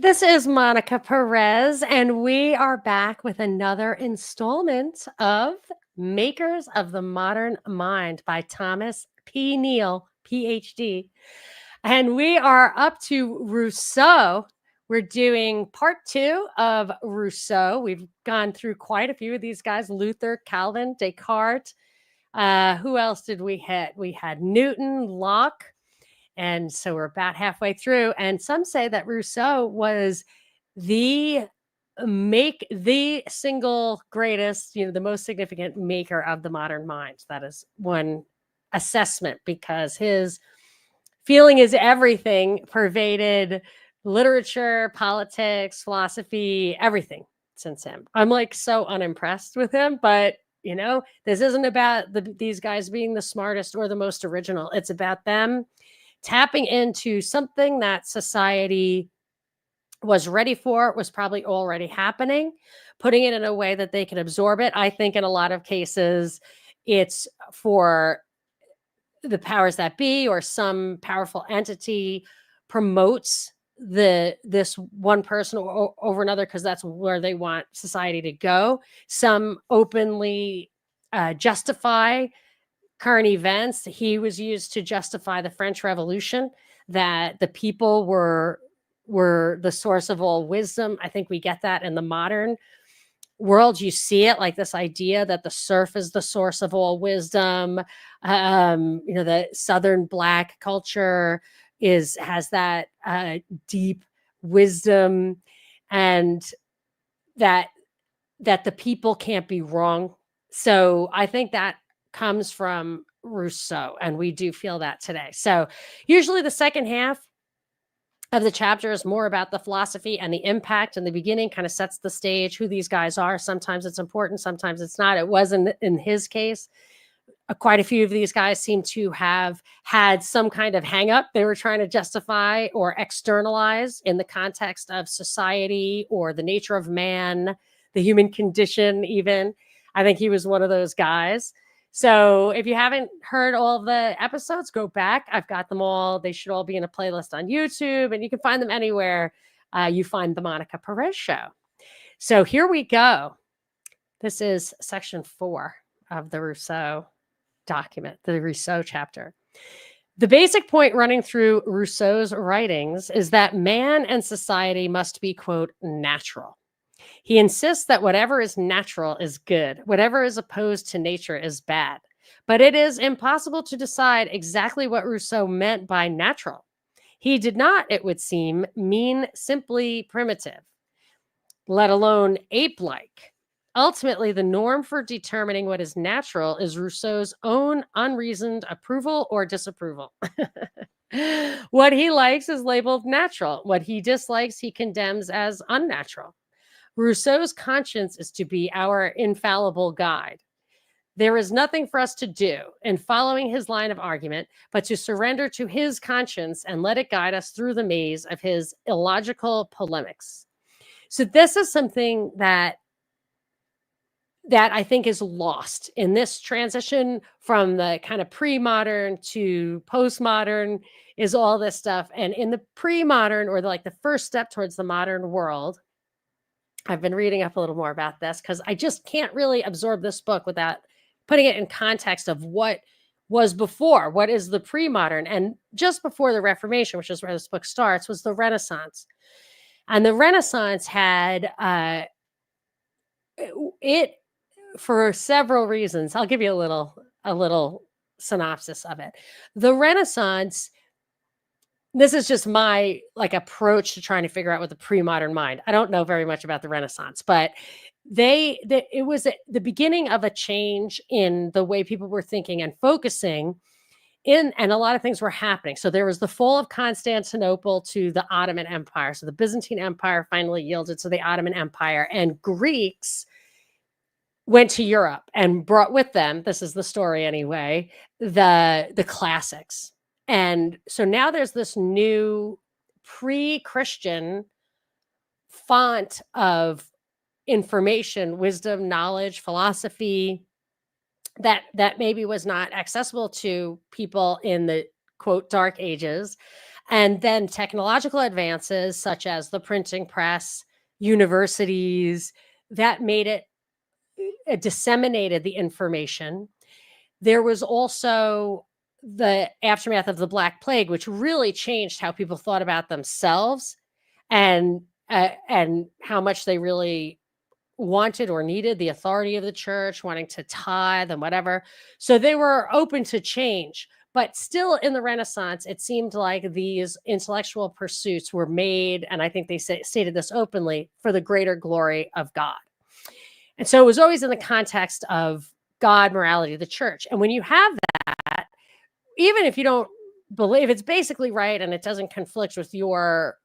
This is Monica Perez, and we are back with another installment of Makers of the Modern Mind by Thomas P. Neal, PhD. And we are up to Rousseau. We're doing part 2 of Rousseau. We've gone through quite a few of these guys: Luther, Calvin, Descartes. Who else did we hit? We had Newton, Locke. And so we're about halfway through. And some say that Rousseau was the the single greatest, the most significant maker of the modern mind. That is one assessment, because his feeling is everything pervaded literature, politics, philosophy, everything since him. I'm like so unimpressed with him, but this isn't about these guys being the smartest or the most original. It's about them tapping into something that society was ready for, was probably already happening, putting it in a way that they can absorb it. I think in a lot of cases, it's for the powers that be, or some powerful entity promotes this one person over another, because that's where they want society to go. Some openly justify current events. He was used to justify the French Revolution, that the people were the source of all wisdom. I think we get that in the modern world. You see it, like this idea that the serf is the source of all wisdom. The Southern Black culture has that deep wisdom, and that the people can't be wrong. So I think that comes from Rousseau, and we do feel that today. So usually the second half of the chapter is more about the philosophy and the impact, and the beginning kind of sets the stage, who these guys are. Sometimes it's important, sometimes it's not. It wasn't in his case. Quite a few of these guys seem to have had some kind of hang up they were trying to justify or externalize in the context of society or the nature of man, the human condition even. I think he was one of those guys. So if you haven't heard all of the episodes, go back. I've got them all. They should all be in a playlist on YouTube, and you can find them anywhere you find the Monica Perez Show. So here we go. This is section 4 of the Rousseau document, the Rousseau chapter. The basic point running through Rousseau's writings is that man and society must be, quote, natural. He insists that whatever is natural is good, whatever is opposed to nature is bad. But it is impossible to decide exactly what Rousseau meant by natural. He did not, it would seem, mean simply primitive, let alone ape-like. Ultimately, the norm for determining what is natural is Rousseau's own unreasoned approval or disapproval. What he likes is labeled natural. What he dislikes, he condemns as unnatural. Rousseau's conscience is to be our infallible guide. There is nothing for us to do in following his line of argument, but to surrender to his conscience and let it guide us through the maze of his illogical polemics. So this is something that I think is lost in this transition from the kind of pre-modern to postmodern, is all this stuff. And in the pre-modern, or the first step towards the modern world, I've been reading up a little more about this because I just can't really absorb this book without putting it in context of what was before. What is the pre-modern? And just before the Reformation, which is where this book starts, was the Renaissance. And the Renaissance had it for several reasons. I'll give you a little synopsis of it. The Renaissance, this is just my approach to trying to figure out what the pre-modern mind. I don't know very much about the Renaissance, but it was the beginning of a change in the way people were thinking and focusing and a lot of things were happening. So there was the fall of Constantinople to the Ottoman Empire. So the Byzantine Empire finally yielded to the Ottoman Empire, and Greeks went to Europe and brought with them, this is the story anyway, the classics. And so now there's this new pre-Christian font of information, wisdom, knowledge, philosophy that maybe was not accessible to people in the, quote, dark ages. And then technological advances such as the printing press, universities, that made it disseminated the information. There was also the aftermath of the Black Plague, which really changed how people thought about themselves and how much they really wanted or needed the authority of the church, wanting to tithe and whatever. So they were open to change. But still in the Renaissance, it seemed like these intellectual pursuits were made, and I think they stated this openly, for the greater glory of God. And so it was always in the context of God, morality, the church. And when you have that, even if you don't believe it's basically right and it doesn't conflict with your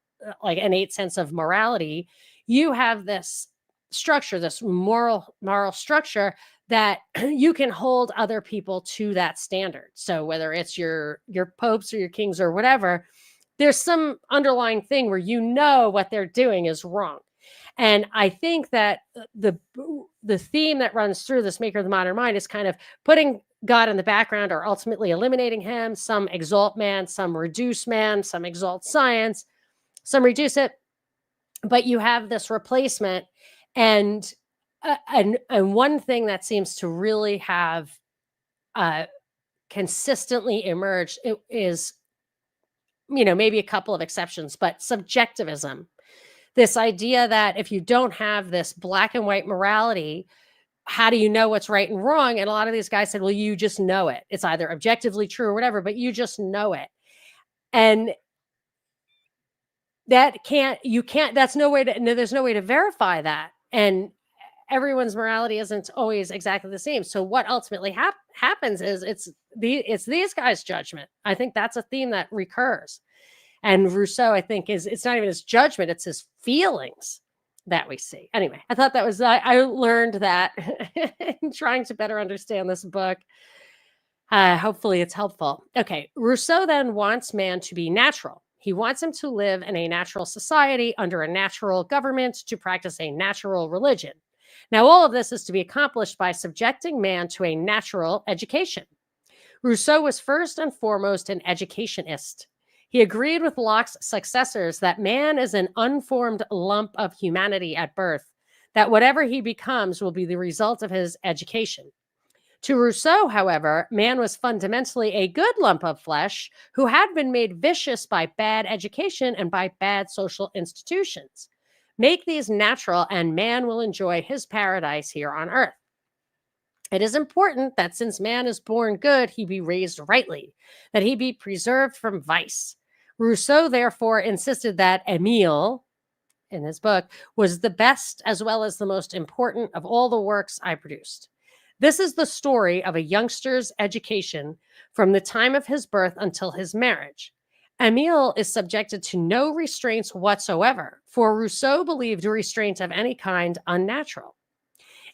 like innate sense of morality, you have this structure, this moral structure that you can hold other people to that standard. So whether it's your popes or your kings or whatever, there's some underlying thing where you know what they're doing is wrong. And I think that the theme that runs through this Maker of the Modern Mind is kind of putting God in the background or ultimately eliminating him. Some exalt man, some reduce man, some exalt science, some reduce it. But you have this replacement. And one thing that seems to really have consistently emerged is, maybe a couple of exceptions, but subjectivism. This idea that if you don't have this black and white morality, how do you know what's right and wrong? And a lot of these guys said, well, you just know it. It's either objectively true or whatever, but you just know it. And that's no way there's no way to verify that. And everyone's morality isn't always exactly the same. So what ultimately happens is it's these guys' judgment. I think that's a theme that recurs. And Rousseau, I think, it's not even his judgment, it's his feelings that we see. Anyway, I thought that was, I learned that in trying to better understand this book. Hopefully it's helpful. Okay, Rousseau then wants man to be natural. He wants him to live in a natural society under a natural government, to practice a natural religion. Now, all of this is to be accomplished by subjecting man to a natural education. Rousseau was first and foremost an educationist. He agreed with Locke's successors that man is an unformed lump of humanity at birth, that whatever he becomes will be the result of his education. To Rousseau, however, man was fundamentally a good lump of flesh who had been made vicious by bad education and by bad social institutions. Make these natural, and man will enjoy his paradise here on earth. It is important that since man is born good, he be raised rightly, that he be preserved from vice. Rousseau, therefore, insisted that Emile, in his book, was the best as well as the most important of all the works I produced. This is the story of a youngster's education from the time of his birth until his marriage. Emile is subjected to no restraints whatsoever, for Rousseau believed restraint of any kind unnatural.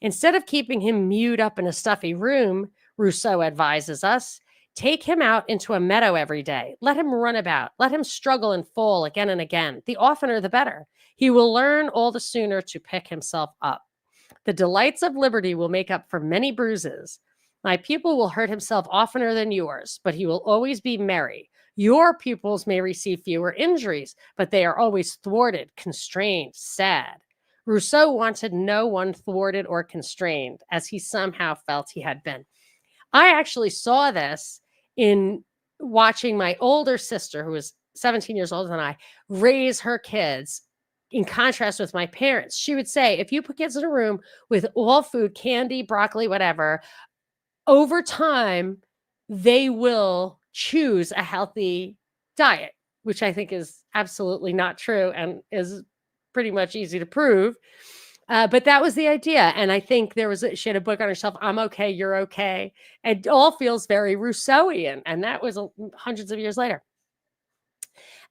Instead of keeping him mewed up in a stuffy room, Rousseau advises us, take him out into a meadow every day. Let him run about. Let him struggle and fall again and again. The oftener, the better. He will learn all the sooner to pick himself up. The delights of liberty will make up for many bruises. My pupil will hurt himself oftener than yours, but he will always be merry. Your pupils may receive fewer injuries, but they are always thwarted, constrained, sad. Rousseau wanted no one thwarted or constrained, as he somehow felt he had been. I actually saw this in watching my older sister, who was 17 years older than I, raise her kids in contrast with my parents. She would say, if you put kids in a room with all food, candy, broccoli, whatever, over time, they will choose a healthy diet, which I think is absolutely not true and is pretty much easy to prove. But that was the idea. And I think she had a book on her shelf, I'm okay, you're okay. It all feels very Rousseauian. And that was hundreds of years later.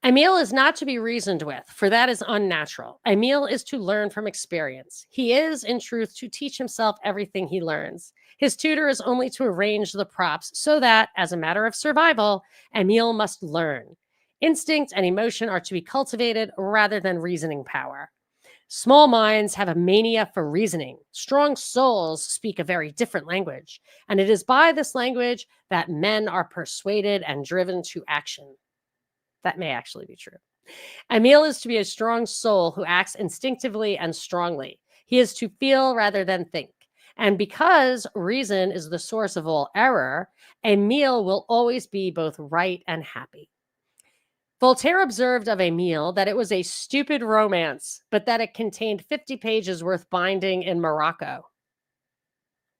Emile is not to be reasoned with, for that is unnatural. Emile is to learn from experience. He is, in truth, to teach himself everything he learns. His tutor is only to arrange the props so that, as a matter of survival, Emile must learn. Instinct and emotion are to be cultivated rather than reasoning power. Small minds have a mania for reasoning. Strong souls speak a very different language, and it is by this language that men are persuaded and driven to action. That may actually be true. Emil is to be a strong soul who acts instinctively and strongly. He is to feel rather than think. And because reason is the source of all error, Emil will always be both right and happy. Voltaire observed of Emile that it was a stupid romance, but that it contained 50 pages worth binding in Morocco.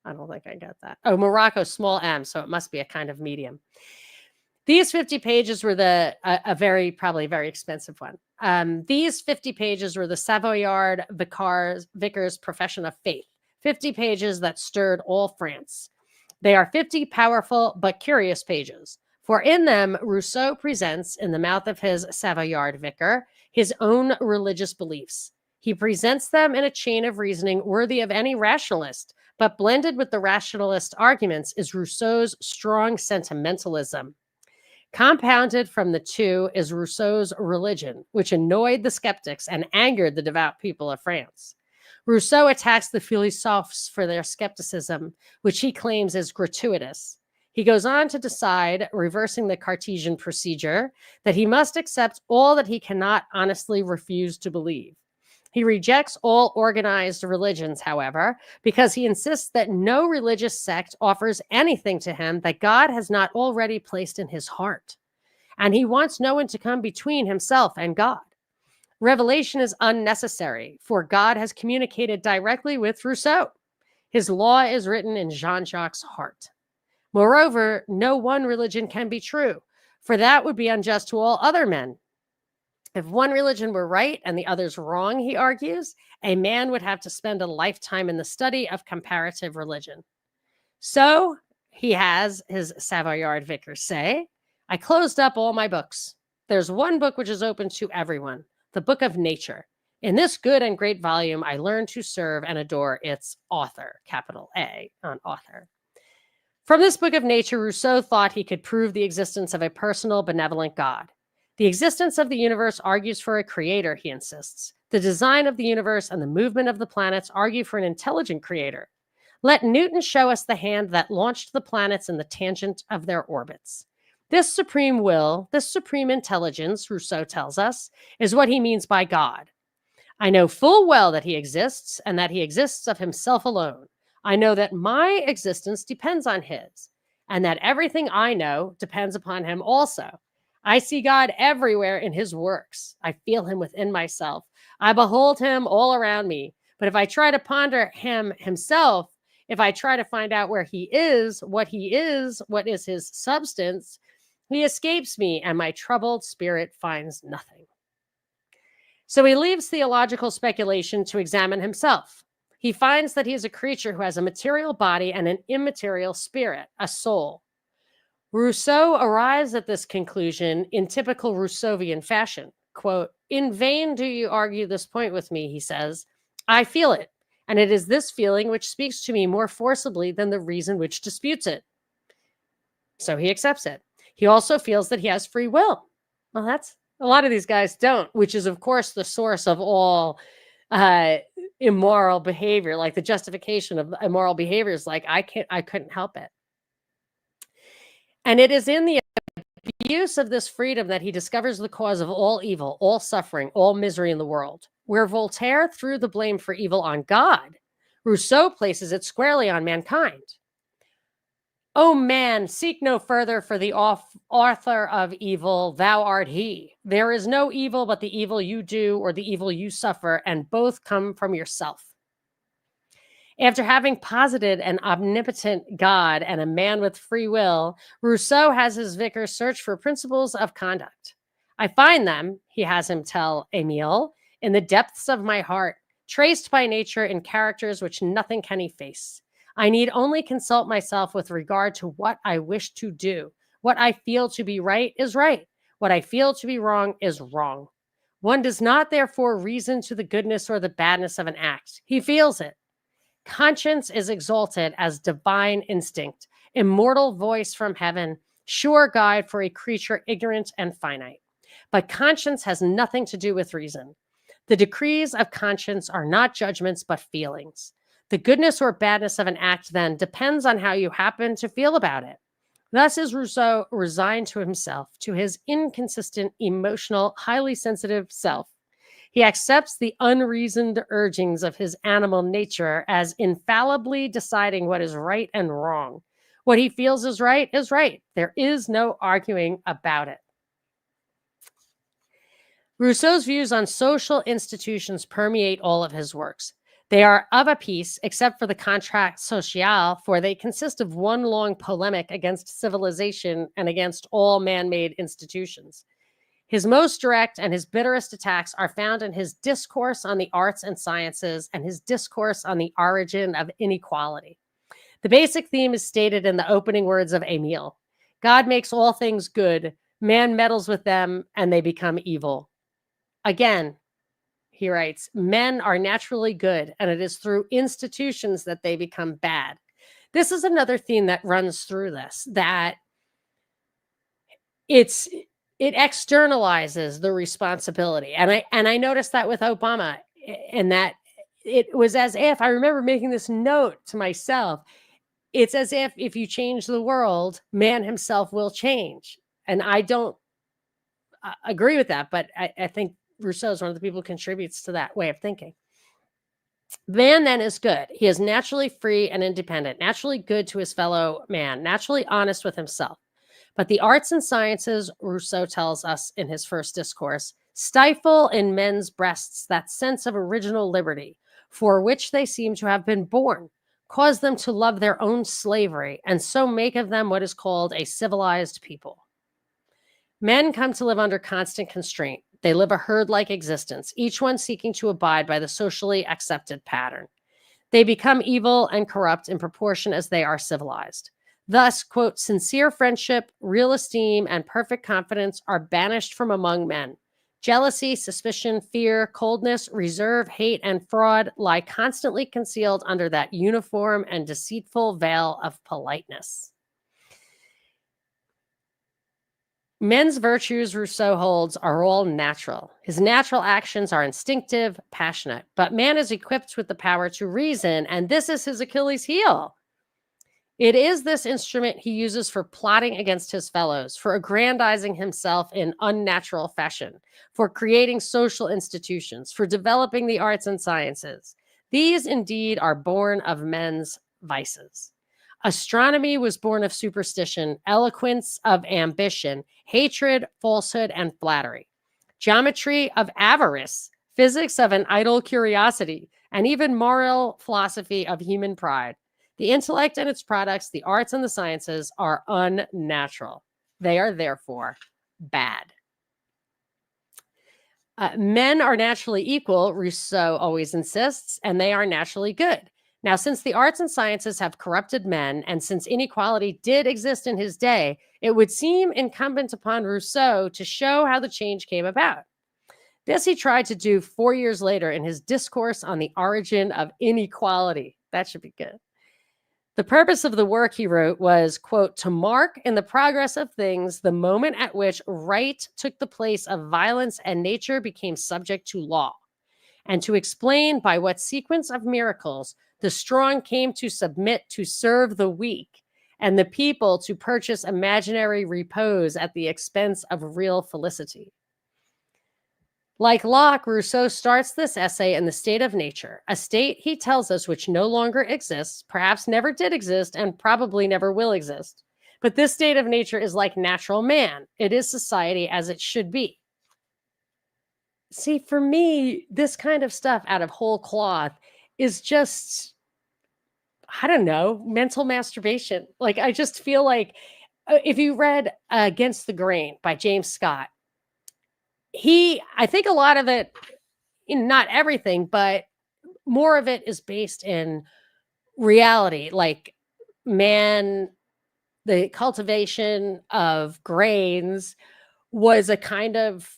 I don't think I get that. Oh, Morocco, small m, so it must be a kind of medium. These 50 pages were probably very expensive one. These 50 pages were the Savoyard Vicar's Profession of Faith, 50 pages that stirred all France. They are 50 powerful but curious pages, for in them Rousseau presents, in the mouth of his Savoyard Vicar, his own religious beliefs. He presents them in a chain of reasoning worthy of any rationalist, but blended with the rationalist arguments is Rousseau's strong sentimentalism. Compounded from the two is Rousseau's religion, which annoyed the skeptics and angered the devout people of France. Rousseau attacks the philosophes for their skepticism, which he claims is gratuitous. He goes on to decide, reversing the Cartesian procedure, that he must accept all that he cannot honestly refuse to believe. He rejects all organized religions, however, because he insists that no religious sect offers anything to him that God has not already placed in his heart. And he wants no one to come between himself and God. Revelation is unnecessary, for God has communicated directly with Rousseau. His law is written in Jean-Jacques' heart. Moreover, no one religion can be true, for that would be unjust to all other men. If one religion were right and the other's wrong, he argues, a man would have to spend a lifetime in the study of comparative religion. So he has his Savoyard Vicar say, I closed up all my books. There's one book which is open to everyone, the book of nature. In this good and great volume, I learned to serve and adore its author, capital A on author. From this book of nature, Rousseau thought he could prove the existence of a personal, benevolent God. The existence of the universe argues for a creator, he insists. The design of the universe and the movement of the planets argue for an intelligent creator. Let Newton show us the hand that launched the planets in the tangent of their orbits. This supreme will, this supreme intelligence, Rousseau tells us, is what he means by God. I know full well that he exists and that he exists of himself alone. I know that my existence depends on his, and that everything I know depends upon him also. I see God everywhere in his works. I feel him within myself. I behold him all around me. But if I try to ponder him himself, if I try to find out where he is, what is his substance, he escapes me, and my troubled spirit finds nothing. So he leaves theological speculation to examine himself. He finds that he is a creature who has a material body and an immaterial spirit, a soul. Rousseau arrives at this conclusion in typical Rousseauvian fashion. Quote, in vain do you argue this point with me, he says. I feel it, and it is this feeling which speaks to me more forcibly than the reason which disputes it. So he accepts it. He also feels that he has free will. Well, that's a lot of these guys don't, which is, of course, the source of all immoral behavior, like the justification of immoral behaviors, like I couldn't help it. And it is in the abuse of this freedom that he discovers the cause of all evil, all suffering, all misery in the world. Where Voltaire threw the blame for evil on God, Rousseau places it squarely on mankind. O man, seek no further for the author of evil, thou art he. There is no evil but the evil you do or the evil you suffer, and both come from yourself. After having posited an omnipotent God and a man with free will, Rousseau has his vicar search for principles of conduct. I find them, he has him tell Emile, in the depths of my heart, traced by nature in characters which nothing can efface. I need only consult myself with regard to what I wish to do. What I feel to be right is right. What I feel to be wrong is wrong. One does not therefore reason to the goodness or the badness of an act. He feels it. Conscience is exalted as divine instinct, immortal voice from heaven, sure guide for a creature ignorant and finite. But conscience has nothing to do with reason. The decrees of conscience are not judgments, but feelings. The goodness or badness of an act, then, depends on how you happen to feel about it. Thus is Rousseau resigned to himself, to his inconsistent, emotional, highly sensitive self. He accepts the unreasoned urgings of his animal nature as infallibly deciding what is right and wrong. What he feels is right is right. There is no arguing about it. Rousseau's views on social institutions permeate all of his works. They are of a piece, except for the Contrat Social, for they consist of one long polemic against civilization and against all man made institutions. His most direct and his bitterest attacks are found in his discourse on the arts and sciences and his discourse on the origin of inequality. The basic theme is stated in the opening words of Emile. God makes all things good, man meddles with them, and they become evil. Again, he writes, men are naturally good, and it is through institutions that they become bad. This is another theme that runs through this, that it externalizes the responsibility. And I noticed that with Obama, and that it was as if I remember making this note to myself. It's as if you change the world, man himself will change. And I don't agree with that, but I think Rousseau is one of the people who contributes to that way of thinking. Man then is good. He is naturally free and independent, naturally good to his fellow man, naturally honest with himself. But the arts and sciences, Rousseau tells us in his first discourse, stifle in men's breasts that sense of original liberty for which they seem to have been born, cause them to love their own slavery, and so make of them what is called a civilized people. Men come to live under constant constraint. They live a herd-like existence, each one seeking to abide by the socially accepted pattern. They become evil and corrupt in proportion as they are civilized. Thus, quote, sincere friendship, real esteem, and perfect confidence are banished from among men. Jealousy, suspicion, fear, coldness, reserve, hate, and fraud lie constantly concealed under that uniform and deceitful veil of politeness. Men's virtues, Rousseau holds, are all natural. His natural actions are instinctive, passionate, but man is equipped with the power to reason, and this is his Achilles heel. It is this instrument he uses for plotting against his fellows, for aggrandizing himself in unnatural fashion, for creating social institutions, for developing the arts and sciences. These indeed are born of men's vices. Astronomy was born of superstition, eloquence of ambition, hatred, falsehood, and flattery. Geometry of avarice, physics of an idle curiosity, and even moral philosophy of human pride. The intellect and its products, the arts and the sciences, are unnatural. They are therefore bad. Men are naturally equal, Rousseau always insists, and they are naturally good. Now, since the arts and sciences have corrupted men, and since inequality did exist in his day, it would seem incumbent upon Rousseau to show how the change came about. This he tried to do 4 years later in his discourse on the origin of inequality. That should be good. The purpose of the work, he wrote, was, quote, to mark in the progress of things the moment at which right took the place of violence and nature became subject to law, and to explain by what sequence of miracles the strong came to submit to serve the weak, and the people to purchase imaginary repose at the expense of real felicity. Like Locke, Rousseau starts this essay in the state of nature, a state, he tells us, which no longer exists, perhaps never did exist, and probably never will exist. But this state of nature is like natural man. It is society as it should be. See, for me, this kind of stuff out of whole cloth is just, I don't know, mental masturbation. Like, I just feel like if you read Against the Grain by James Scott, I think a lot of it, not everything, but more of it is based in reality. Like, man, the cultivation of grains was a kind of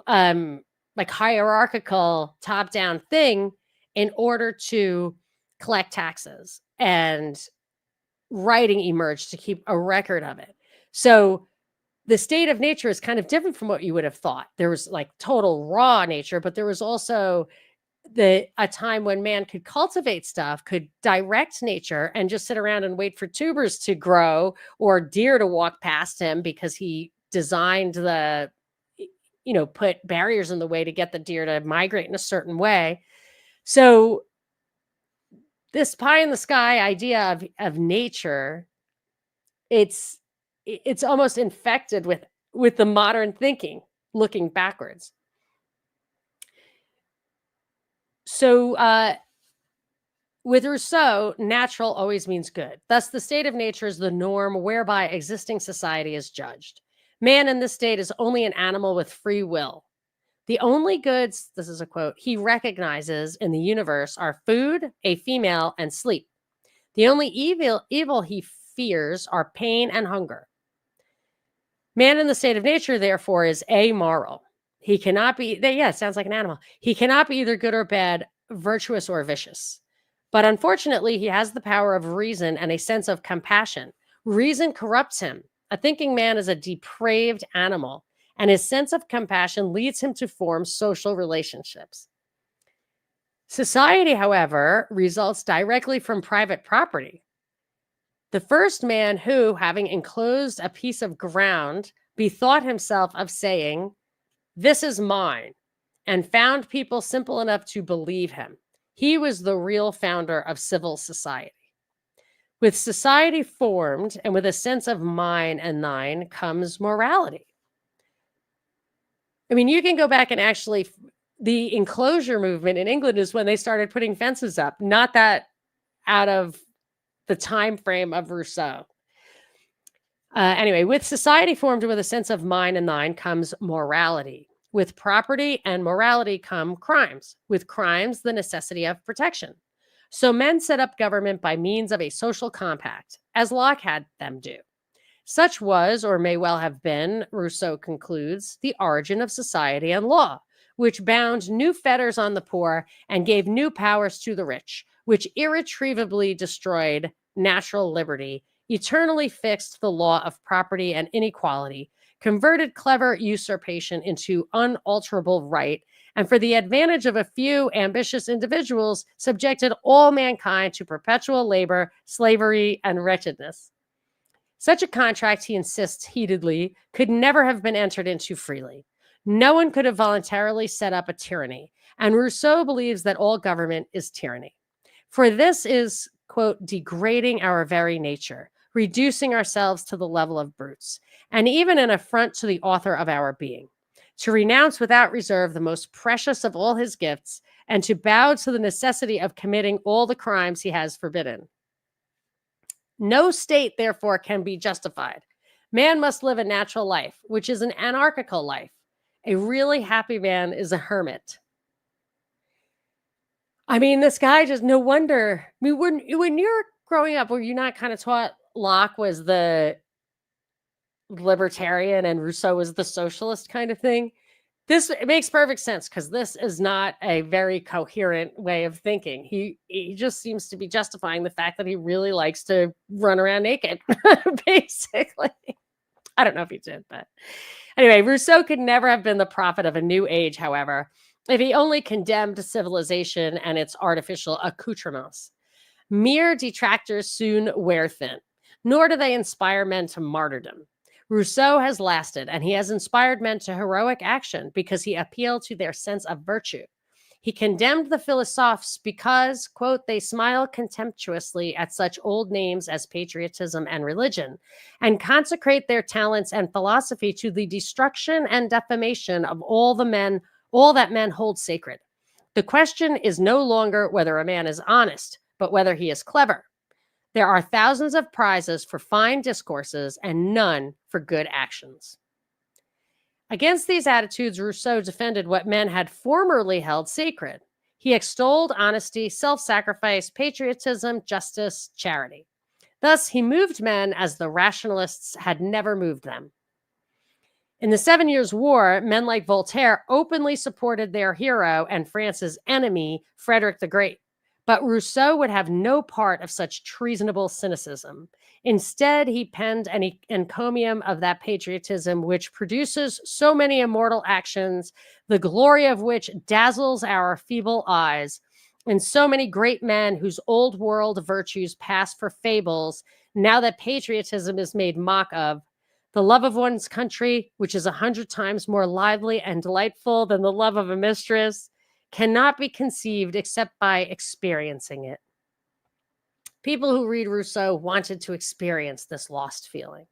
like hierarchical top-down thing in order to collect taxes, and writing emerged to keep a record of it. So the state of nature is kind of different from what you would have thought. There was like total raw nature, but there was also a time when man could cultivate stuff, could direct nature, and just sit around and wait for tubers to grow or deer to walk past him because he designed put barriers in the way to get the deer to migrate in a certain way. So this pie in the sky idea of nature, it's almost infected with the modern thinking, looking backwards. So with Rousseau, natural always means good. Thus, the state of nature is the norm whereby existing society is judged. Man in this state is only an animal with free will. The only goods, this is a quote, he recognizes in the universe are food, a female, and sleep. The only evil he fears are pain and hunger. Man in the state of nature, therefore, is amoral. He cannot be, yeah, it sounds like an animal. He cannot be either good or bad, virtuous or vicious. But unfortunately, he has the power of reason and a sense of compassion. Reason corrupts him. A thinking man is a depraved animal, and his sense of compassion leads him to form social relationships. Society, however, results directly from private property. The first man who, having enclosed a piece of ground, bethought himself of saying, "This is mine," and found people simple enough to believe him. He was the real founder of civil society. With society formed and with a sense of mine and thine comes morality. I mean, you can go back and actually, the enclosure movement in England is when they started putting fences up, not that out of the time frame of Rousseau. Anyway, with society formed with a sense of mine and thine comes morality. With property and morality come crimes. With crimes, the necessity of protection. So men set up government by means of a social compact, as Locke had them do. Such was, or may well have been, Rousseau concludes, the origin of society and law, which bound new fetters on the poor and gave new powers to the rich, which irretrievably destroyed natural liberty, eternally fixed the law of property and inequality, converted clever usurpation into unalterable right, and for the advantage of a few ambitious individuals, subjected all mankind to perpetual labor, slavery, and wretchedness. Such a contract, he insists heatedly, could never have been entered into freely. No one could have voluntarily set up a tyranny, and Rousseau believes that all government is tyranny. For this is, quote, degrading our very nature, reducing ourselves to the level of brutes, and even an affront to the author of our being, to renounce without reserve the most precious of all his gifts, and to bow to the necessity of committing all the crimes he has forbidden. No state, therefore, can be justified. Man must live a natural life, which is an anarchical life. A really happy man is a hermit. I mean, this guy just, no wonder. I mean, when you're growing up, were you not kind of taught Locke was the libertarian and Rousseau was the socialist kind of thing? It makes perfect sense because this is not a very coherent way of thinking. He just seems to be justifying the fact that he really likes to run around naked, basically. I don't know if he did, but anyway, Rousseau could never have been the prophet of a new age, however, if he only condemned civilization and its artificial accoutrements. Mere detractors soon wear thin, nor do they inspire men to martyrdom. Rousseau has lasted, and he has inspired men to heroic action because he appealed to their sense of virtue. He condemned the philosophes because, quote, they smile contemptuously at such old names as patriotism and religion, and consecrate their talents and philosophy to the destruction and defamation of all that men hold sacred. The question is no longer whether a man is honest, but whether he is clever. There are thousands of prizes for fine discourses and none for good actions. Against these attitudes, Rousseau defended what men had formerly held sacred. He extolled honesty, self-sacrifice, patriotism, justice, charity. Thus, he moved men as the rationalists had never moved them. In the 7 Years' War, men like Voltaire openly supported their hero and France's enemy, Frederick the Great. But Rousseau would have no part of such treasonable cynicism. Instead, he penned an encomium of that patriotism which produces so many immortal actions, the glory of which dazzles our feeble eyes, and so many great men whose old world virtues pass for fables, now that patriotism is made mock of. The love of one's country, which is 100 times more lively and delightful than the love of a mistress, cannot be conceived except by experiencing it. People who read Rousseau wanted to experience this lost feeling.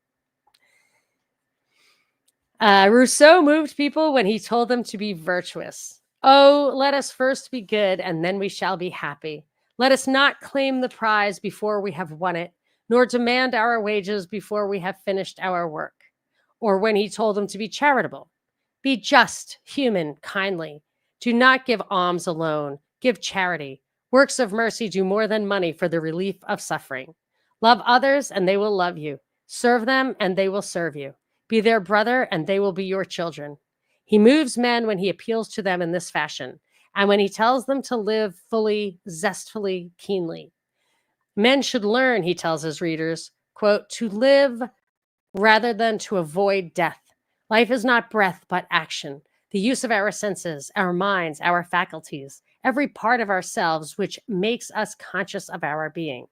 Rousseau moved people when he told them to be virtuous. Oh, let us first be good, and then we shall be happy. Let us not claim the prize before we have won it, nor demand our wages before we have finished our work. Or when he told them to be charitable. Be just, human, kindly. Do not give alms alone. Give charity. Works of mercy do more than money for the relief of suffering. Love others, and they will love you. Serve them, and they will serve you. Be their brother, and they will be your children. He moves men when he appeals to them in this fashion, and when he tells them to live fully, zestfully, keenly. Men should learn, he tells his readers, quote, to live rather than to avoid death. Life is not breath, but action. The use of our senses, our minds, our faculties, every part of ourselves which makes us conscious of our being.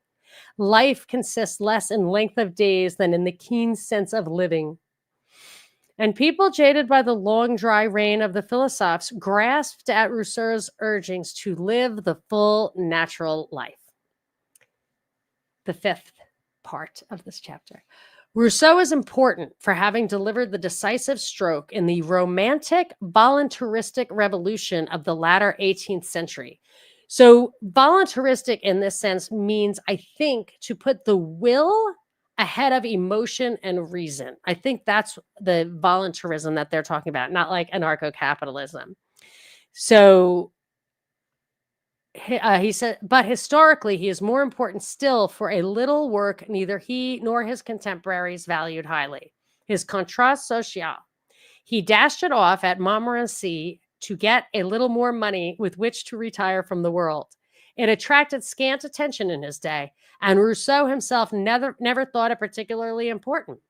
Life consists less in length of days than in the keen sense of living. And people jaded by the long, dry reign of the philosophes grasped at Rousseau's urgings to live the full natural life. The fifth part of this chapter. Rousseau is important for having delivered the decisive stroke in the romantic voluntaristic revolution of the latter 18th century. So voluntaristic in this sense means, I think, to put the will ahead of emotion and reason. I think that's the voluntarism that they're talking about, not like anarcho-capitalism. So he said, but historically, he is more important still for a little work neither he nor his contemporaries valued highly, his Contrat Social. He dashed it off at Montmorency to get a little more money with which to retire from the world. It attracted scant attention in his day, and Rousseau himself never thought it particularly important.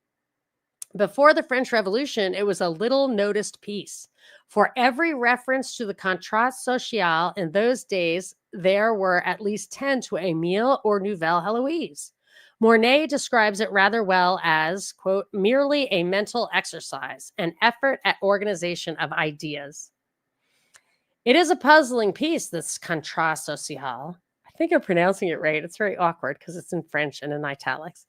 Before the French Revolution, it was a little noticed piece. For every reference to the Contrat Social in those days, there were at least 10 to Emile or Nouvelle Heloise. Mornay describes it rather well as, quote, merely a mental exercise, an effort at organization of ideas. It is a puzzling piece, this Contrat Social. I think I'm pronouncing it right. It's very awkward because it's in French and in italics.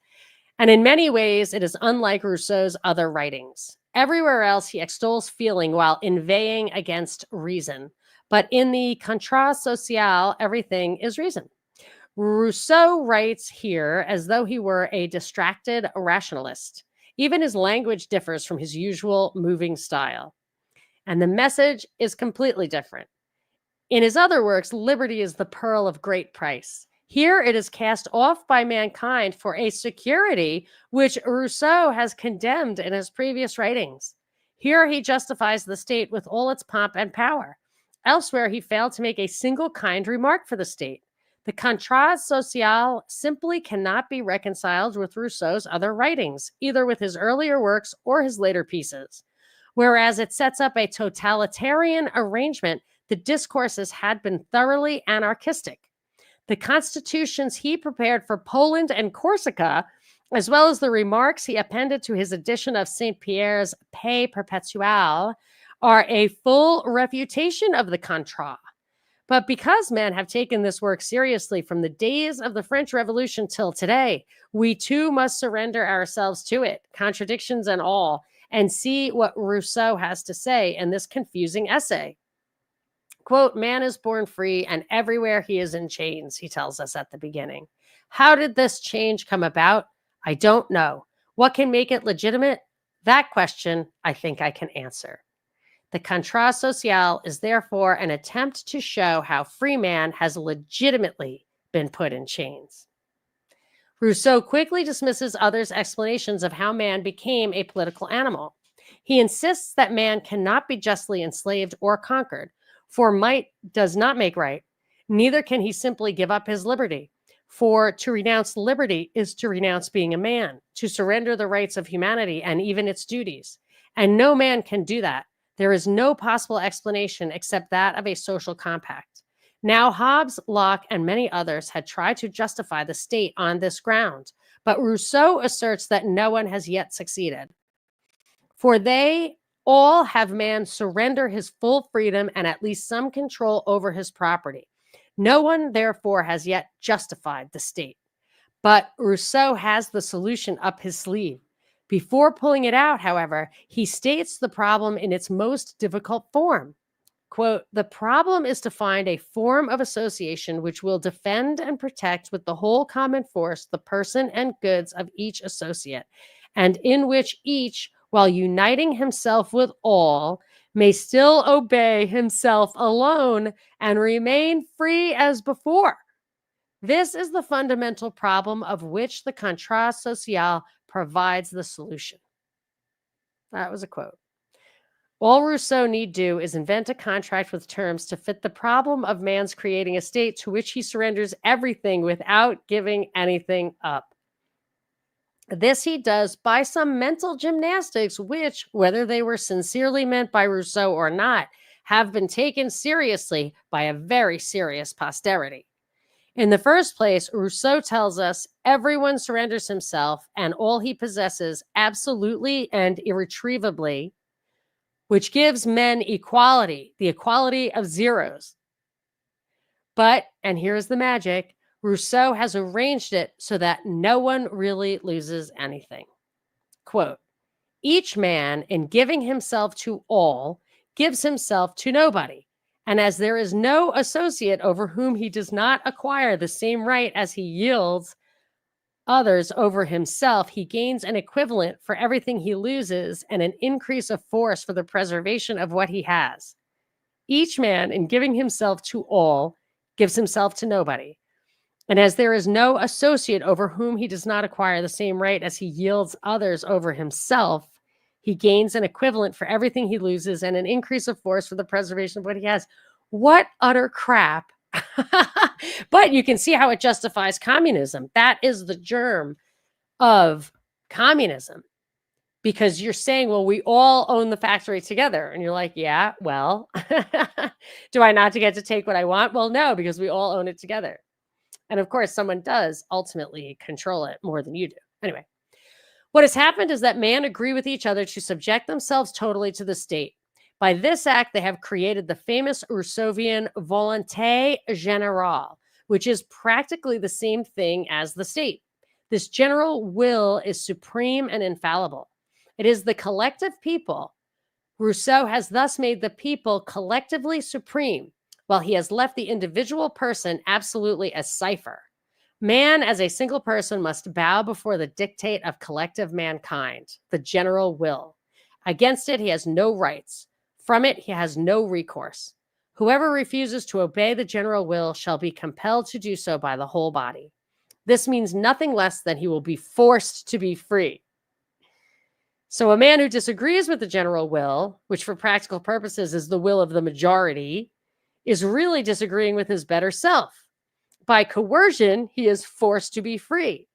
And in many ways, it is unlike Rousseau's other writings. Everywhere else, he extols feeling while inveighing against reason. But in the Contrat Social, everything is reason. Rousseau writes here as though he were a distracted rationalist. Even his language differs from his usual moving style. And the message is completely different. In his other works, liberty is the pearl of great price. Here it is cast off by mankind for a security which Rousseau has condemned in his previous writings. Here he justifies the state with all its pomp and power. Elsewhere, he failed to make a single kind remark for the state. The Contrat Social simply cannot be reconciled with Rousseau's other writings, either with his earlier works or his later pieces. Whereas it sets up a totalitarian arrangement, the discourses had been thoroughly anarchistic. The constitutions he prepared for Poland and Corsica, as well as the remarks he appended to his edition of St. Pierre's Paix Perpetuelle, are a full refutation of the Contrat. But because men have taken this work seriously from the days of the French Revolution till today, we too must surrender ourselves to it, contradictions and all, and see what Rousseau has to say in this confusing essay. Quote, man is born free and everywhere he is in chains, he tells us at the beginning. How did this change come about? I don't know. What can make it legitimate? That question I think I can answer. The Contrat Social is therefore an attempt to show how free man has legitimately been put in chains. Rousseau quickly dismisses others' explanations of how man became a political animal. He insists that man cannot be justly enslaved or conquered, for might does not make right. neither can he simply give up his liberty. For to renounce liberty is to renounce being a man, to surrender the rights of humanity and even its duties. And no man can do that. There is no possible explanation except that of a social compact. Now, Hobbes, Locke, and many others had tried to justify the state on this ground, but Rousseau asserts that no one has yet succeeded. For they all have man surrender his full freedom and at least some control over his property. No one, therefore, has yet justified the state. But Rousseau has the solution up his sleeve. Before pulling it out, however, he states the problem in its most difficult form. Quote, the problem is to find a form of association which will defend and protect with the whole common force the person and goods of each associate, and in which each, while uniting himself with all, may still obey himself alone and remain free as before. This is the fundamental problem of which the contrat social provides the solution. That was a quote. All Rousseau need do is invent a contract with terms to fit the problem of man's creating a state to which he surrenders everything without giving anything up. This he does by some mental gymnastics which, whether they were sincerely meant by Rousseau or not, have been taken seriously by a very serious posterity. In the first place, Rousseau tells us everyone surrenders himself and all he possesses absolutely and irretrievably, which gives men equality, the equality of zeros. But, and here's the magic, Rousseau has arranged it so that no one really loses anything. Quote, each man, in giving himself to all, gives himself to nobody. And as there is no associate over whom he does not acquire the same right as he yields others over himself, he gains an equivalent for everything he loses and an increase of force for the preservation of what he has. Each man, in giving himself to all, gives himself to nobody. And as there is no associate over whom he does not acquire the same right as he yields others over himself, he gains an equivalent for everything he loses and an increase of force for the preservation of what he has. What utter crap. But you can see how it justifies communism. That is the germ of communism. Because you're saying, well, we all own the factory together. And you're like, yeah, well, do I not get to take what I want? Well, no, because we all own it together. And of course, someone does ultimately control it more than you do. Anyway, what has happened is that men agree with each other to subject themselves totally to the state. By this act, they have created the famous Rousseauian volonté générale, which is practically the same thing as the state. This general will is supreme and infallible. It is the collective people. Rousseau has thus made the people collectively supreme, while he has left the individual person absolutely a cipher. Man, as a single person, must bow before the dictate of collective mankind, the general will. Against it, he has no rights. From it, he has no recourse. Whoever refuses to obey the general will shall be compelled to do so by the whole body. This means nothing less than he will be forced to be free. So a man who disagrees with the general will, which for practical purposes is the will of the majority, is really disagreeing with his better self. By coercion, he is forced to be free.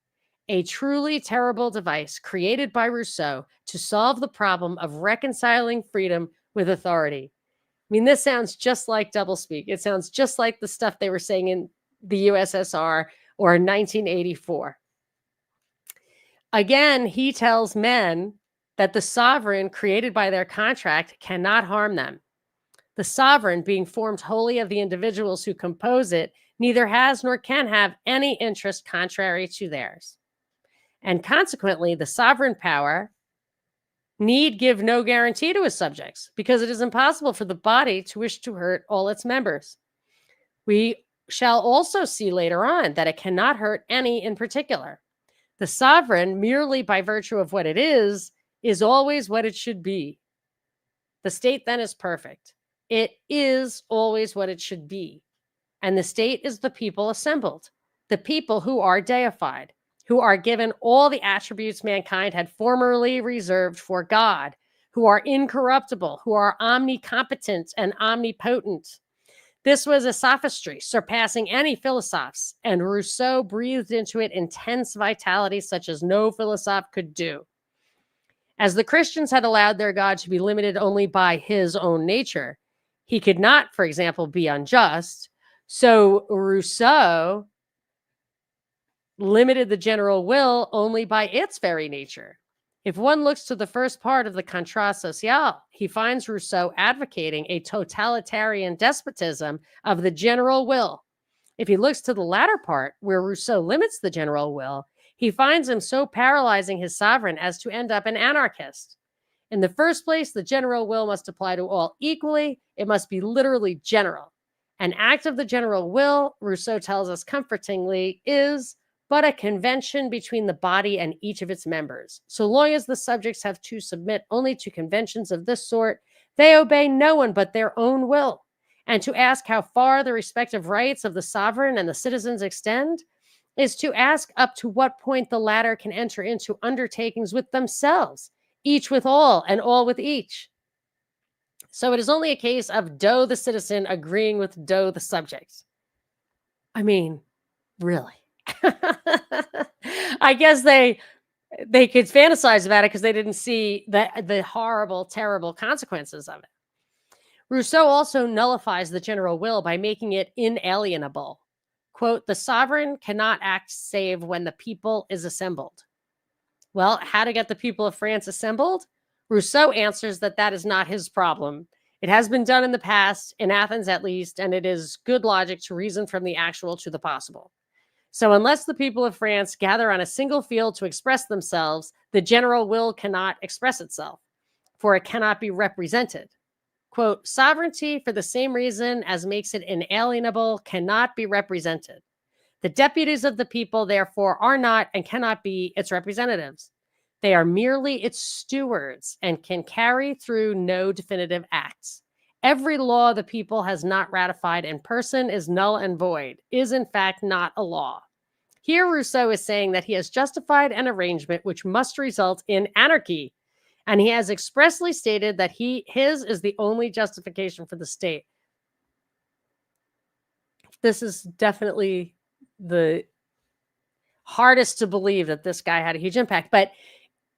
A truly terrible device created by Rousseau to solve the problem of reconciling freedom with authority. I mean, this sounds just like doublespeak. It sounds just like the stuff they were saying in the USSR or 1984. Again, he tells men that the sovereign created by their contract cannot harm them. The sovereign, being formed wholly of the individuals who compose it, neither has nor can have any interest contrary to theirs. And consequently, the sovereign power need give no guarantee to his subjects, because it is impossible for the body to wish to hurt all its members. We shall also see later on that it cannot hurt any in particular. The sovereign, merely by virtue of what it is always what it should be. The state then is perfect. It is always what it should be. And the state is the people assembled, the people who are deified, who are given all the attributes mankind had formerly reserved for God, who are incorruptible, who are omnicompetent and omnipotent. This was a sophistry surpassing any philosoph's, and Rousseau breathed into it intense vitality such as no philosopher could do. As the Christians had allowed their God to be limited only by his own nature, he could not, for example, be unjust. So Rousseau limited the general will only by its very nature. If one looks to the first part of the Contrat Social, he finds Rousseau advocating a totalitarian despotism of the general will. If he looks to the latter part, where Rousseau limits the general will, he finds him so paralyzing his sovereign as to end up an anarchist. In the first place, the general will must apply to all equally. It must be literally general. An act of the general will, Rousseau tells us comfortingly, is but a convention between the body and each of its members. So long as the subjects have to submit only to conventions of this sort, they obey no one but their own will. And to ask how far the respective rights of the sovereign and the citizens extend is to ask up to what point the latter can enter into undertakings with themselves, each with all and all with each. So it is only a case of Doe the citizen agreeing with Doe the subject. I mean, really. I guess they could fantasize about it because they didn't see the horrible, terrible consequences of it. Rousseau also nullifies the general will by making it inalienable. Quote, the sovereign cannot act save when the people is assembled. Well, how to get the people of France assembled? Rousseau answers that that is not his problem. It has been done in the past, in Athens at least, and it is good logic to reason from the actual to the possible. So unless the people of France gather on a single field to express themselves, the general will cannot express itself, for it cannot be represented. Quote, sovereignty, for the same reason as makes it inalienable, cannot be represented. The deputies of the people, therefore, are not and cannot be its representatives. They are merely its stewards and can carry through no definitive acts. Every law the people has not ratified in person is null and void, is in fact not a law. Here Rousseau is saying that he has justified an arrangement which must result in anarchy, and he has expressly stated that his is the only justification for the state. This is definitely the hardest to believe that this guy had a huge impact, but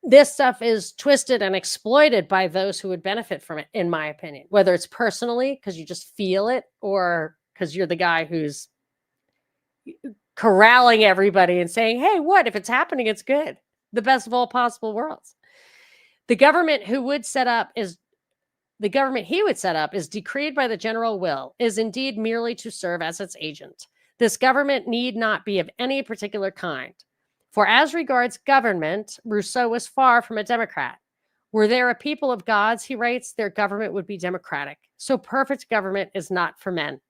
this stuff is twisted and exploited by those who would benefit from it, in my opinion, whether it's personally because you just feel it or because you're the guy who's corralling everybody and saying, hey, what? If it's happening, it's good. The best of all possible worlds. The government he would set up is decreed by the general will, is indeed merely to serve as its agent. This government need not be of any particular kind. For as regards government, Rousseau was far from a democrat. Were there a people of gods, he writes, their government would be democratic. So perfect government is not for men.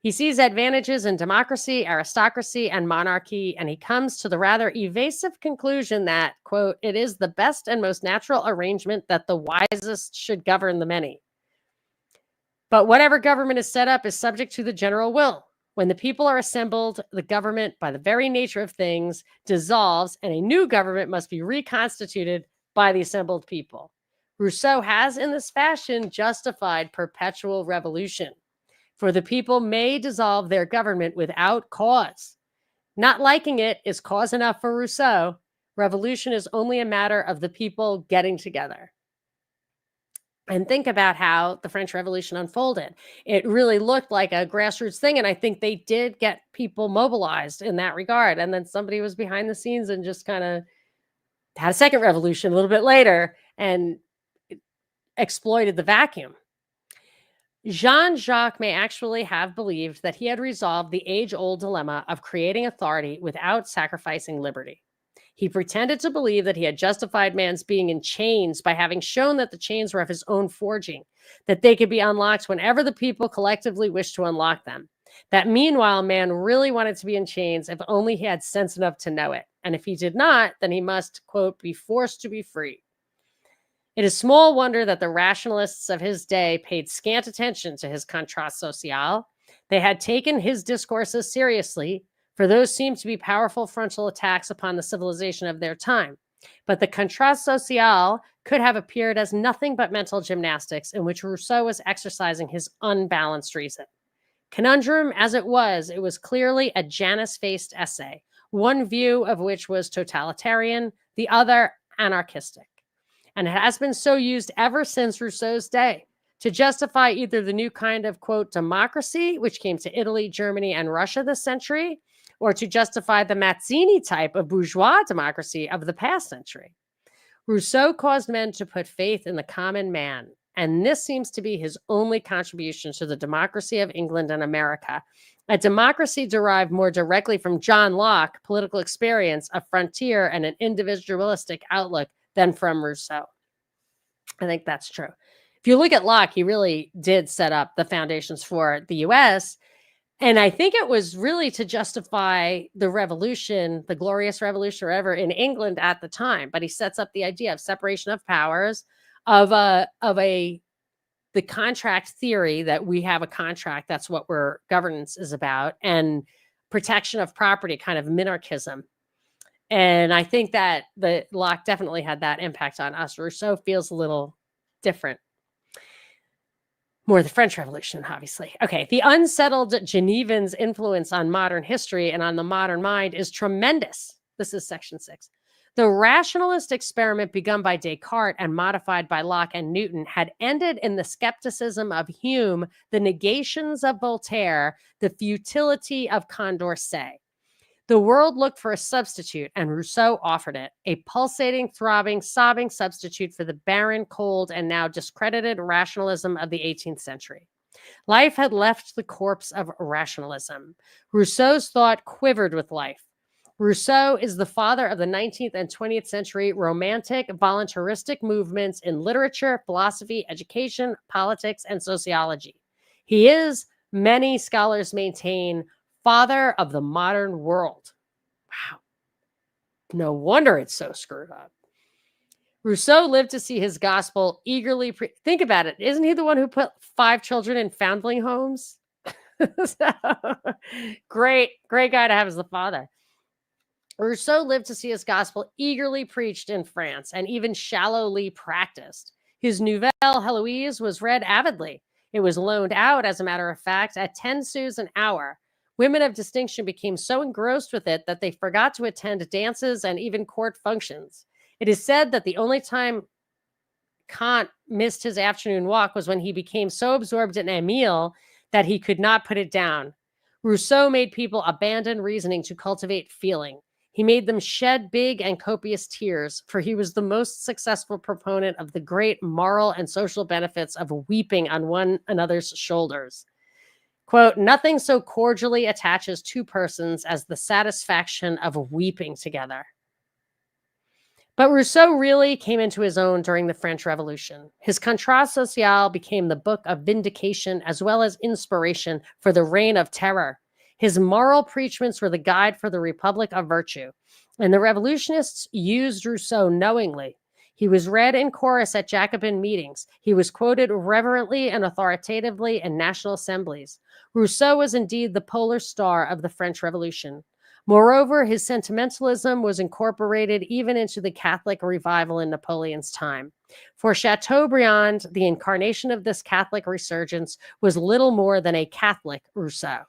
He sees advantages in democracy, aristocracy, and monarchy, and he comes to the rather evasive conclusion that, quote, it is the best and most natural arrangement that the wisest should govern the many. But whatever government is set up is subject to the general will. When the people are assembled, the government, by the very nature of things, dissolves, and a new government must be reconstituted by the assembled people. Rousseau has, in this fashion, justified perpetual revolution. For the people may dissolve their government without cause. Not liking it is cause enough for Rousseau. Revolution is only a matter of the people getting together. And think about how the French Revolution unfolded. It really looked like a grassroots thing, and I think they did get people mobilized in that regard. And then somebody was behind the scenes and just kind of had a second revolution a little bit later and exploited the vacuum. Jean-Jacques may actually have believed that he had resolved the age-old dilemma of creating authority without sacrificing liberty. He pretended to believe that he had justified man's being in chains by having shown that the chains were of his own forging, that they could be unlocked whenever the people collectively wished to unlock them. That meanwhile, man really wanted to be in chains if only he had sense enough to know it. And if he did not, then he must, quote, be forced to be free. It is small wonder that the rationalists of his day paid scant attention to his Contrat Social. They had taken his discourses seriously, for those seemed to be powerful frontal attacks upon the civilization of their time. But the Contrat Social could have appeared as nothing but mental gymnastics in which Rousseau was exercising his unbalanced reason. Conundrum as it was clearly a Janus-faced essay, one view of which was totalitarian, the other anarchistic. And it has been so used ever since Rousseau's day to justify either the new kind of, quote, democracy, which came to Italy, Germany, and Russia this century, or to justify the Mazzini type of bourgeois democracy of the past century. Rousseau caused men to put faith in the common man, and this seems to be his only contribution to the democracy of England and America, a democracy derived more directly from John Locke, political experience, a frontier, and an individualistic outlook than from Rousseau. I think that's true. If you look at Locke, he really did set up the foundations for the US. And I think it was really to justify the revolution, the glorious revolution or whatever in England at the time. But he sets up the idea of separation of powers, of the contract theory that we have a contract. That's what governance is about, and protection of property, kind of minarchism. And I think that the Locke definitely had that impact on us. Rousseau feels a little different. More the French Revolution, obviously. Okay, the unsettled Genevan's influence on modern history and on the modern mind is tremendous. This is section 6. The rationalist experiment begun by Descartes and modified by Locke and Newton had ended in the skepticism of Hume, the negations of Voltaire, the futility of Condorcet. The world looked for a substitute, and Rousseau offered it, a pulsating, throbbing, sobbing substitute for the barren, cold, and now discredited rationalism of the 18th century. Life had left the corpse of rationalism. Rousseau's thought quivered with life. Rousseau is the father of the 19th and 20th century romantic, voluntaristic movements in literature, philosophy, education, politics, and sociology. He is, many scholars maintain, father of the modern world. Wow. No wonder it's so screwed up. Rousseau lived to see his gospel eagerly. Think about it. Isn't he the one who put 5 children in foundling homes? So, great guy to have as the father. Rousseau lived to see his gospel eagerly preached in France and even shallowly practiced. His Nouvelle Heloise was read avidly. It was loaned out, as a matter of fact, at 10 sous an hour. Women of distinction became so engrossed with it that they forgot to attend dances and even court functions. It is said that the only time Kant missed his afternoon walk was when he became so absorbed in Emile that he could not put it down. Rousseau made people abandon reasoning to cultivate feeling. He made them shed big and copious tears, for he was the most successful proponent of the great moral and social benefits of weeping on one another's shoulders. Quote, nothing so cordially attaches two persons as the satisfaction of weeping together. But Rousseau really came into his own during the French Revolution. His Contrat Social became the book of vindication as well as inspiration for the reign of terror. His moral preachments were the guide for the Republic of Virtue, and the revolutionists used Rousseau knowingly. He was read in chorus at Jacobin meetings. He was quoted reverently and authoritatively in national assemblies. Rousseau was indeed the polar star of the French Revolution. Moreover, his sentimentalism was incorporated even into the Catholic revival in Napoleon's time. For Chateaubriand, the incarnation of this Catholic resurgence was little more than a Catholic Rousseau.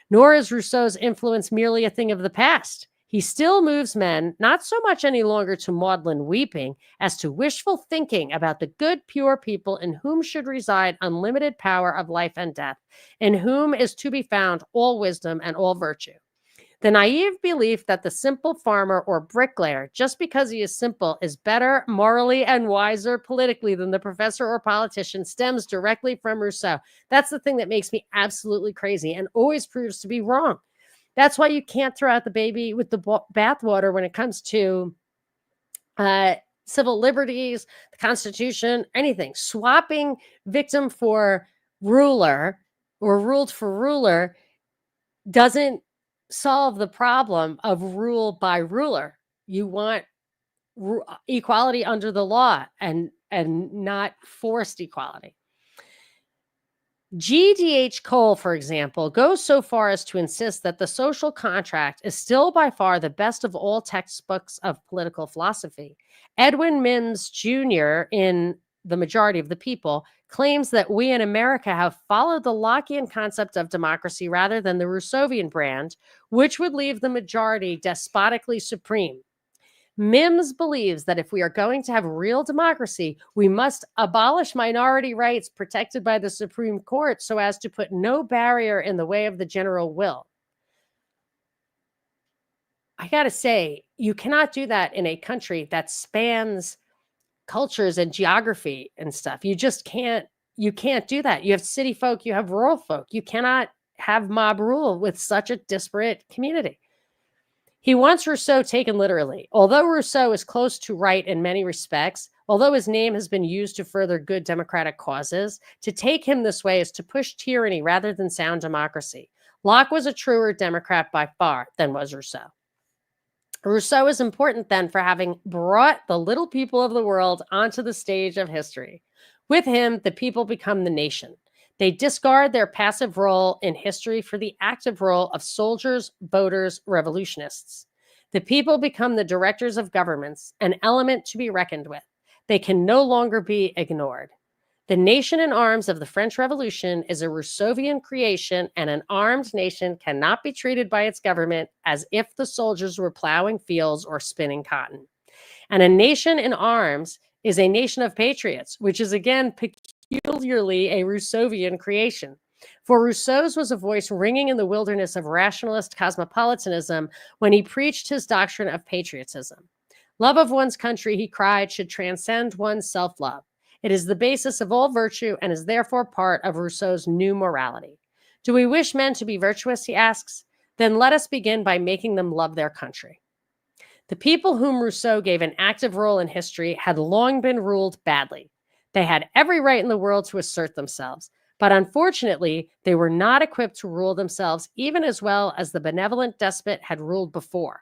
Nor is Rousseau's influence merely a thing of the past. He still moves men, not so much any longer to maudlin weeping, as to wishful thinking about the good, pure people in whom should reside unlimited power of life and death, in whom is to be found all wisdom and all virtue. The naive belief that the simple farmer or bricklayer, just because he is simple, is better morally and wiser politically than the professor or politician stems directly from Rousseau. That's the thing that makes me absolutely crazy and always proves to be wrong. That's why you can't throw out the baby with the bathwater when it comes to civil liberties, the Constitution, anything. Swapping victim for ruler or ruled for ruler doesn't solve the problem of rule by ruler. You want equality under the law and not forced equality. G.D.H. Cole, for example, goes so far as to insist that the social contract is still by far the best of all textbooks of political philosophy. Edwin Mims Jr. in the majority of the people, claims that we in America have followed the Lockean concept of democracy rather than the Rousseauian brand, which would leave the majority despotically supreme. Mims believes that if we are going to have real democracy, we must abolish minority rights protected by the Supreme Court so as to put no barrier in the way of the general will. I got to say, you cannot do that in a country that spans cultures and geography and stuff. You just can't do that. You have city folk, you have rural folk. You cannot have mob rule with such a disparate community. He wants Rousseau taken literally. Although Rousseau is close to right in many respects, although his name has been used to further good democratic causes, to take him this way is to push tyranny rather than sound democracy. Locke was a truer Democrat by far than was Rousseau. Rousseau is important then for having brought the little people of the world onto the stage of history. With him, the people become the nation. They discard their passive role in history for the active role of soldiers, voters, revolutionists. The people become the directors of governments, an element to be reckoned with. They can no longer be ignored. The nation in arms of the French Revolution is a Rousseauian creation, and an armed nation cannot be treated by its government as if the soldiers were plowing fields or spinning cotton. And a nation in arms is a nation of patriots, which is again peculiarly a Rousseauian creation. For Rousseau's was a voice ringing in the wilderness of rationalist cosmopolitanism when he preached his doctrine of patriotism. Love of one's country, he cried, should transcend one's self-love. It is the basis of all virtue and is therefore part of Rousseau's new morality. Do we wish men to be virtuous, he asks? Then let us begin by making them love their country. The people whom Rousseau gave an active role in history had long been ruled badly. They had every right in the world to assert themselves, but unfortunately, they were not equipped to rule themselves even as well as the benevolent despot had ruled before.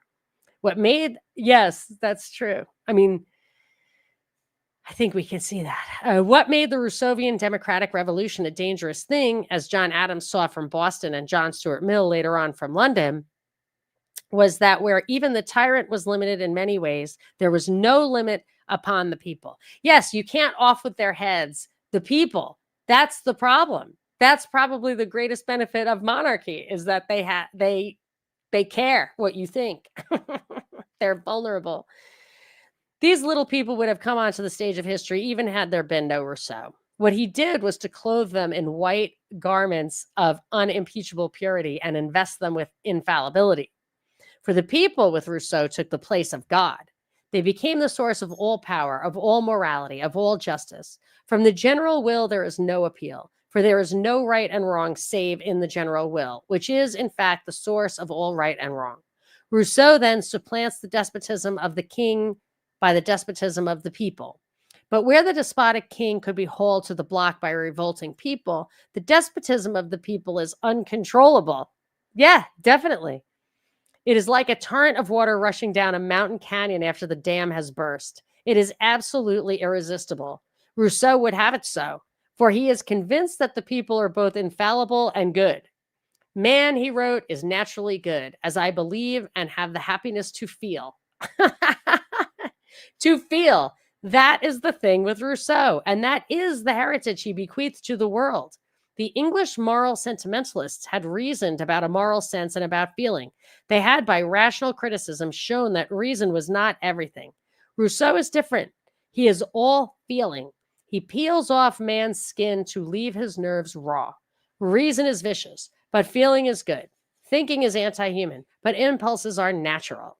Yes, that's true. I think we can see that. What made the Rousseauian democratic revolution a dangerous thing, as John Adams saw from Boston and John Stuart Mill later on from London, was that where even the tyrant was limited in many ways, there was no limit upon the people. Yes, you can't off with their heads the people. That's the problem. That's probably the greatest benefit of monarchy, is that they care what you think. They're vulnerable. These little people would have come onto the stage of history even had there been no Rousseau. What he did was to clothe them in white garments of unimpeachable purity and invest them with infallibility. For the people with Rousseau took the place of God. They became the source of all power, of all morality, of all justice. From the general will, there is no appeal, for there is no right and wrong save in the general will, which is, in fact, the source of all right and wrong. Rousseau then supplants the despotism of the king by the despotism of the people. But where the despotic king could be hauled to the block by a revolting people, the despotism of the people is uncontrollable. Yeah, definitely. It is like a torrent of water rushing down a mountain canyon after the dam has burst. It is absolutely irresistible. Rousseau would have it so, for he is convinced that the people are both infallible and good. Man, he wrote, is naturally good, as I believe and have the happiness to feel. To feel. That is the thing with Rousseau, and that is the heritage he bequeathed to the world. The English moral sentimentalists had reasoned about a moral sense and about feeling. They had, by rational criticism, shown that reason was not everything. Rousseau is different. He is all feeling. He peels off man's skin to leave his nerves raw. Reason is vicious, but feeling is good. Thinking is anti-human, but impulses are natural.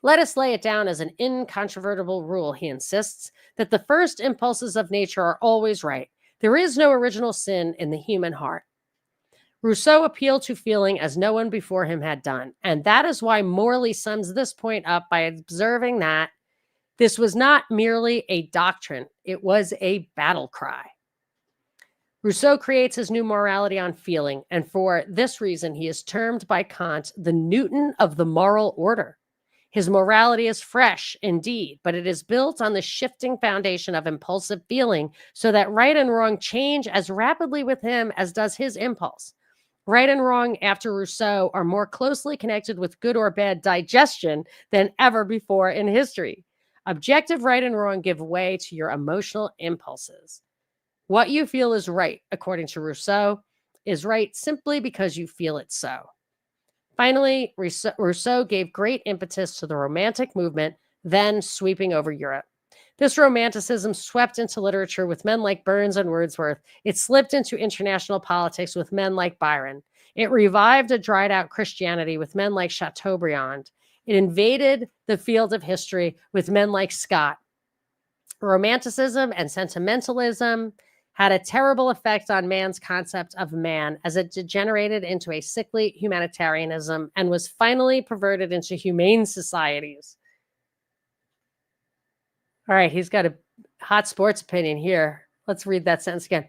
Let us lay it down as an incontrovertible rule, he insists, that the first impulses of nature are always right. There is no original sin in the human heart. Rousseau appealed to feeling as no one before him had done, and that is why Morley sums this point up by observing that this was not merely a doctrine, it was a battle cry. Rousseau creates his new morality on feeling, and for this reason he is termed by Kant the Newton of the moral order. His morality is fresh, indeed, but it is built on the shifting foundation of impulsive feeling so that right and wrong change as rapidly with him as does his impulse. Right and wrong after Rousseau are more closely connected with good or bad digestion than ever before in history. Objective right and wrong give way to your emotional impulses. What you feel is right, according to Rousseau, is right simply because you feel it so. Finally, Rousseau gave great impetus to the Romantic movement, then sweeping over Europe. This romanticism swept into literature with men like Burns and Wordsworth. It slipped into international politics with men like Byron. It revived a dried out Christianity with men like Chateaubriand. It invaded the field of history with men like Scott. Romanticism and sentimentalism had a terrible effect on man's concept of man as it degenerated into a sickly humanitarianism and was finally perverted into humane societies. All right, he's got a hot sports opinion here. Let's read that sentence again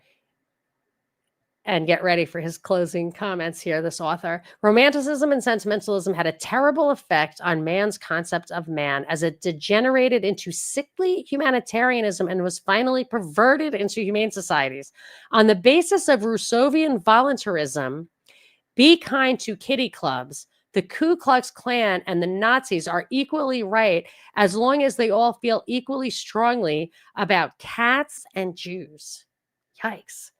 and get ready for his closing comments here, this author. Romanticism and sentimentalism had a terrible effect on man's concept of man as it degenerated into sickly humanitarianism and was finally perverted into humane societies. On the basis of Rousseauvian voluntarism, be kind to kitty clubs, the Ku Klux Klan and the Nazis are equally right as long as they all feel equally strongly about cats and Jews. Yikes.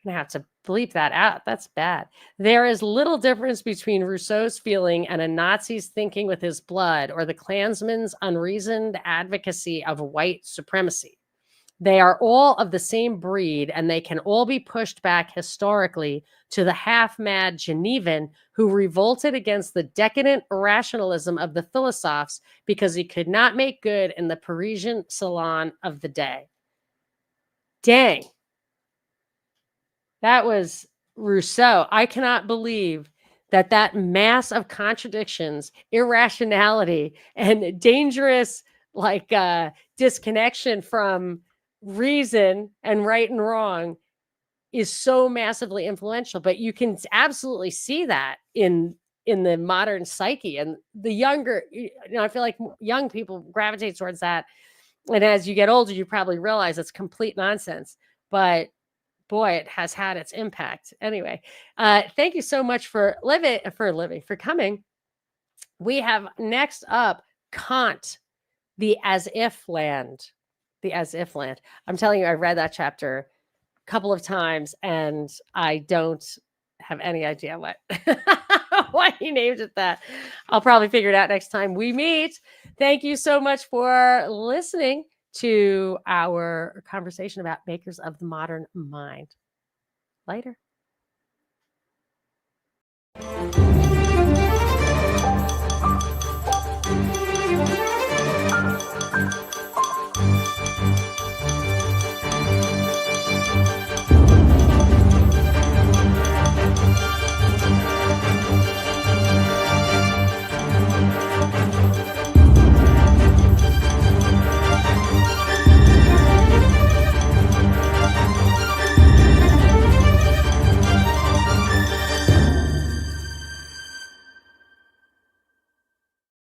I'm going to have to bleep that out. That's bad. There is little difference between Rousseau's feeling and a Nazi's thinking with his blood or the Klansman's unreasoned advocacy of white supremacy. They are all of the same breed, and they can all be pushed back historically to the half-mad Genevan who revolted against the decadent rationalism of the philosophes because he could not make good in the Parisian salon of the day. Dang. That was Rousseau. I cannot believe that mass of contradictions, irrationality, and dangerous disconnection from reason and right and wrong is so massively influential. But you can absolutely see that in the modern psyche and the younger. I feel like young people gravitate towards that, and as you get older, you probably realize it's complete nonsense. But boy, it has had its impact. Anyway, thank you so much for coming. We have next up Kant, the As If Land. The As If Land. I'm telling you, I read that chapter a couple of times, and I don't have any idea why he named it that. I'll probably figure it out next time we meet. Thank you so much for listening to our conversation about makers of the modern mind. Later.